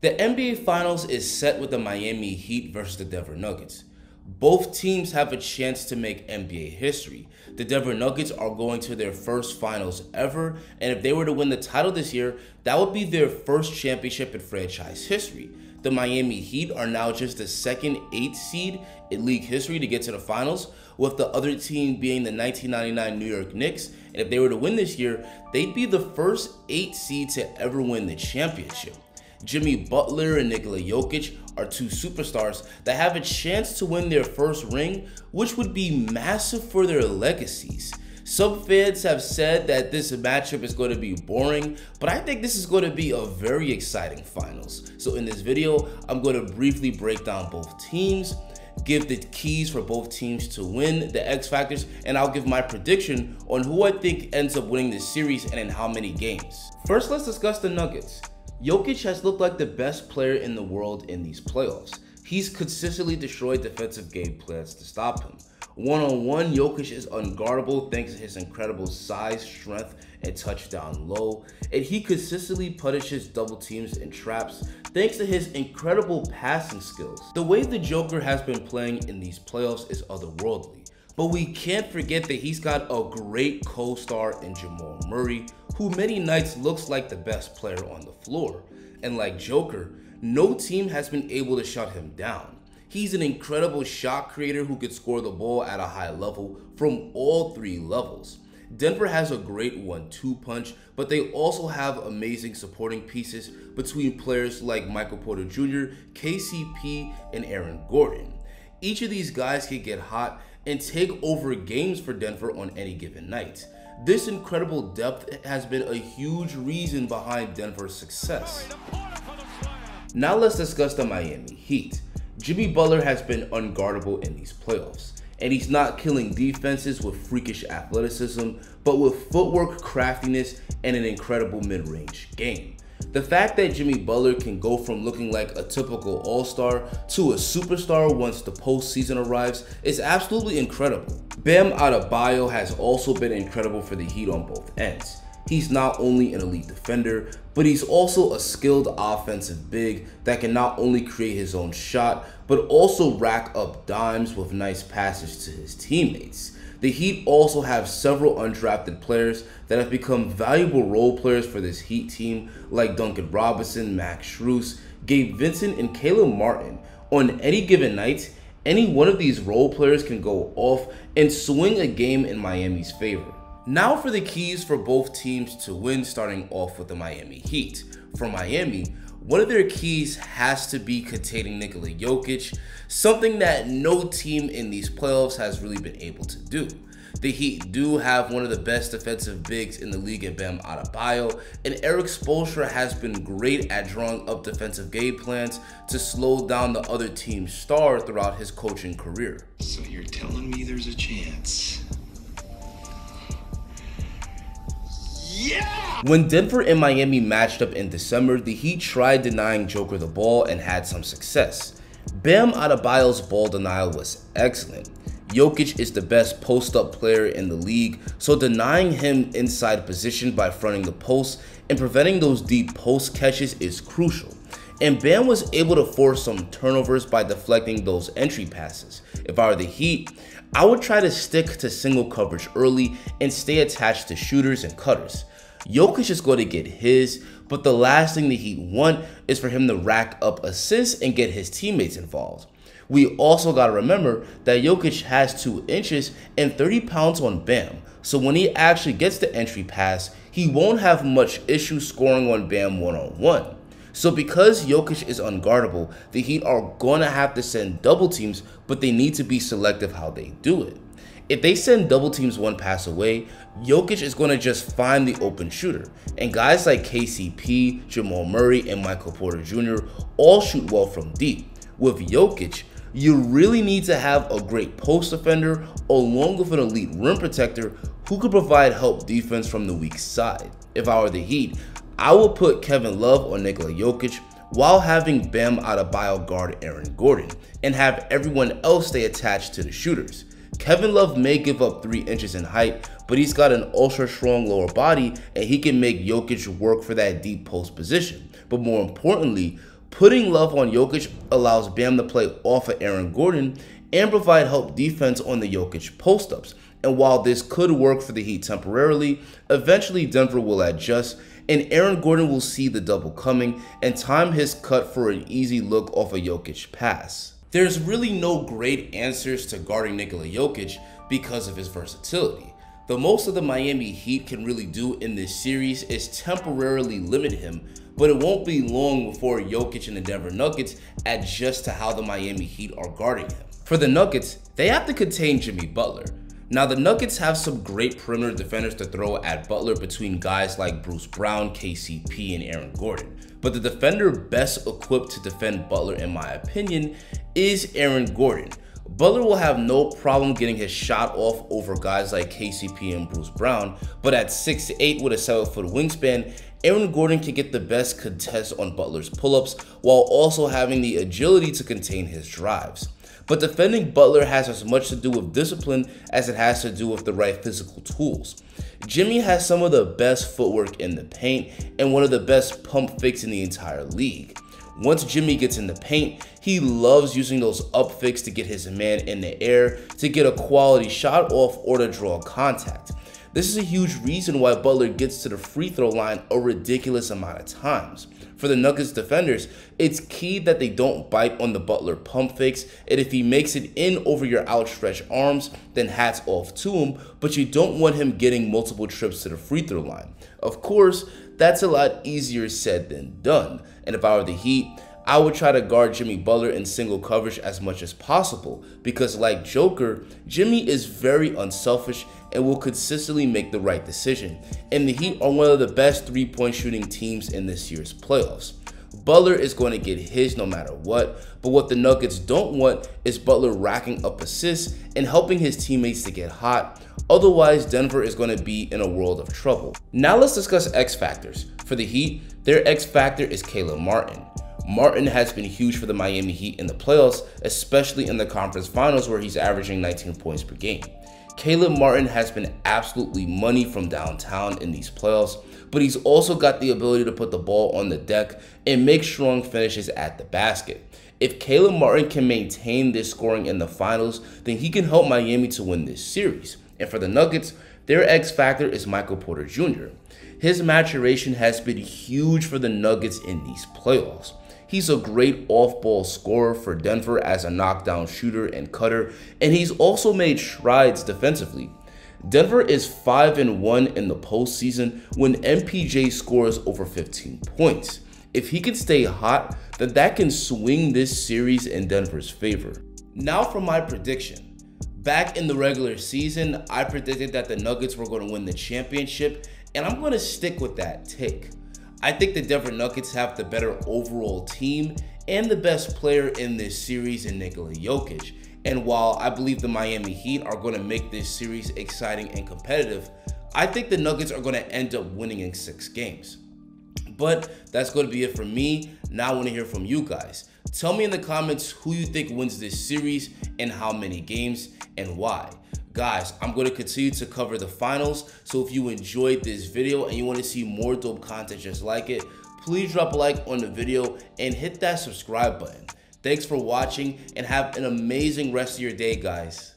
The NBA Finals is set with the Miami Heat versus the Denver Nuggets. Both teams have a chance to make NBA history. The Denver Nuggets are going to their first finals ever, and if they were to win the title this year, that would be their first championship in franchise history. The Miami Heat are now just the second 8th seed in league history to get to the finals, with the other team being the 1999 New York Knicks, and if they were to win this year, they'd be the first 8th seed to ever win the championship. Jimmy Butler and Nikola Jokic are two superstars that have a chance to win their first ring, which would be massive for their legacies. Some fans have said that this matchup is going to be boring, but I think this is going to be a very exciting finals. So in this video, I'm going to briefly break down both teams, give the keys for both teams to win, the X factors, and I'll give my prediction on who I think ends up winning this series and in how many games. First, let's discuss the Nuggets. Jokic has looked like the best player in the world in these playoffs. He's consistently destroyed defensive game plans to stop him. One-on-one, Jokic is unguardable thanks to his incredible size, strength, and touchdown low, and he consistently punishes double teams and traps thanks to his incredible passing skills. The way the Joker has been playing in these playoffs is otherworldly, but we can't forget that he's got a great co-star in Jamal Murray, who many nights looks like the best player on the floor. And like Joker, no team has been able to shut him down. He's an incredible shot creator who could score the ball at a high level from all three levels. Denver has a great 1-2 punch, but they also have amazing supporting pieces between players like Michael Porter Jr., KCP, and Aaron Gordon. Each of these guys can get hot and take over games for Denver on any given night. This incredible depth has been a huge reason behind Denver's success. Now let's discuss the Miami Heat. Jimmy Butler has been unguardable in these playoffs, and he's not killing defenses with freakish athleticism, but with footwork, craftiness, and an incredible mid-range game. The fact that Jimmy Butler can go from looking like a typical all-star to a superstar once the postseason arrives is absolutely incredible. Bam Adebayo has also been incredible for the Heat on both ends. He's not only an elite defender, but he's also a skilled offensive big that can not only create his own shot, but also rack up dimes with nice passes to his teammates. The Heat also have several undrafted players that have become valuable role players for this Heat team, like Duncan Robinson, Max Strus, Gabe Vincent, and Caleb Martin. On any given night, any one of these role players can go off and swing a game in Miami's favor. Now for the keys for both teams to win, starting off with the Miami Heat. For Miami, one of their keys has to be containing Nikola Jokic, something that no team in these playoffs has really been able to do. The Heat do have one of the best defensive bigs in the league in Bam Adebayo, and Erik Spoelstra has been great at drawing up defensive game plans to slow down the other team's star throughout his coaching career. So you're telling me there's a chance? Yeah! When Denver and Miami matched up in December, the Heat tried denying Joker the ball and had some success. Bam Adebayo's ball denial was excellent. Jokic is the best post-up player in the league, so denying him inside position by fronting the post and preventing those deep post catches is crucial. And Bam was able to force some turnovers by deflecting those entry passes. If I were the Heat, I would try to stick to single coverage early and stay attached to shooters and cutters. Jokic is going to get his, but the last thing the Heat want is for him to rack up assists and get his teammates involved. We also got to remember that Jokic has 2 inches and 30 pounds on Bam, so when he actually gets the entry pass, he won't have much issue scoring on Bam one-on-one. So because Jokic is unguardable, the Heat are going to have to send double teams, but they need to be selective how they do it. If they send double teams one pass away, Jokic is going to just find the open shooter. And guys like KCP, Jamal Murray, and Michael Porter Jr. all shoot well from deep. With Jokic, you really need to have a great post defender along with an elite rim protector who could provide help defense from the weak side. If I were the Heat, I would put Kevin Love on Nikola Jokic while having Bam Adebayo guard Aaron Gordon and have everyone else stay attached to the shooters. Kevin Love may give up 3 inches in height, but he's got an ultra strong lower body and he can make Jokic work for that deep post position. But more importantly, Putting Love on Jokic allows Bam to play off of Aaron Gordon and provide help defense on the Jokic post-ups. And while this could work for the Heat temporarily, eventually Denver will adjust and Aaron Gordon will see the double coming and time his cut for an easy look off a Jokic pass. There's really no great answers to guarding Nikola Jokic because of his versatility. The most of the Miami Heat can really do in this series is temporarily limit him, but it won't be long before Jokic and the Denver Nuggets adjust to how the Miami Heat are guarding him. For the Nuggets, they have to contain Jimmy Butler. Now, the Nuggets have some great perimeter defenders to throw at Butler between guys like Bruce Brown, KCP, and Aaron Gordon. But the defender best equipped to defend Butler, in my opinion, is Aaron Gordon. Butler will have no problem getting his shot off over guys like KCP and Bruce Brown, but at 6'8" with a 7-foot wingspan, Aaron Gordon can get the best contest on Butler's pull-ups while also having the agility to contain his drives. But defending Butler has as much to do with discipline as it has to do with the right physical tools. Jimmy has some of the best footwork in the paint and one of the best pump fakes in the entire league. Once Jimmy gets in the paint, he loves using those up fakes to get his man in the air to get a quality shot off or to draw contact. This is a huge reason why Butler gets to the free throw line a ridiculous amount of times. For the Nuggets defenders, it's key that they don't bite on the Butler pump fakes, and if he makes it in over your outstretched arms, then hats off to him, but you don't want him getting multiple trips to the free throw line. Of course, that's a lot easier said than done, and if I were the Heat, I would try to guard Jimmy Butler in single coverage as much as possible because like Joker, Jimmy is very unselfish and will consistently make the right decision. And the Heat are one of the best three-point shooting teams in this year's playoffs. Butler is going to get his no matter what, but what the Nuggets don't want is Butler racking up assists and helping his teammates to get hot. Otherwise, Denver is going to be in a world of trouble. Now let's discuss X factors. For the Heat, their X factor is Caleb Martin. Martin has been huge for the Miami Heat in the playoffs, especially in the conference finals where he's averaging 19 points per game. Caleb Martin has been absolutely money from downtown in these playoffs, but he's also got the ability to put the ball on the deck and make strong finishes at the basket. If Caleb Martin can maintain this scoring in the finals, then he can help Miami to win this series. And for the Nuggets, their X factor is Michael Porter Jr. His maturation has been huge for the Nuggets in these playoffs. He's a great off-ball scorer for Denver as a knockdown shooter and cutter, and he's also made strides defensively. Denver is 5-1 in the postseason when MPJ scores over 15 points. If he can stay hot, then that can swing this series in Denver's favor. Now for my prediction. Back in the regular season, I predicted that the Nuggets were going to win the championship, and I'm going to stick with that take. I think the Denver Nuggets have the better overall team and the best player in this series in Nikola Jokic. And while I believe the Miami Heat are going to make this series exciting and competitive, I think the Nuggets are going to end up winning in 6 games. But that's going to be it for me. Now I want to hear from you guys. Tell me in the comments who you think wins this series and how many games and why. Guys, I'm going to continue to cover the finals, so if you enjoyed this video and you want to see more dope content just like it, please drop a like on the video and hit that subscribe button. Thanks for watching and have an amazing rest of your day, guys.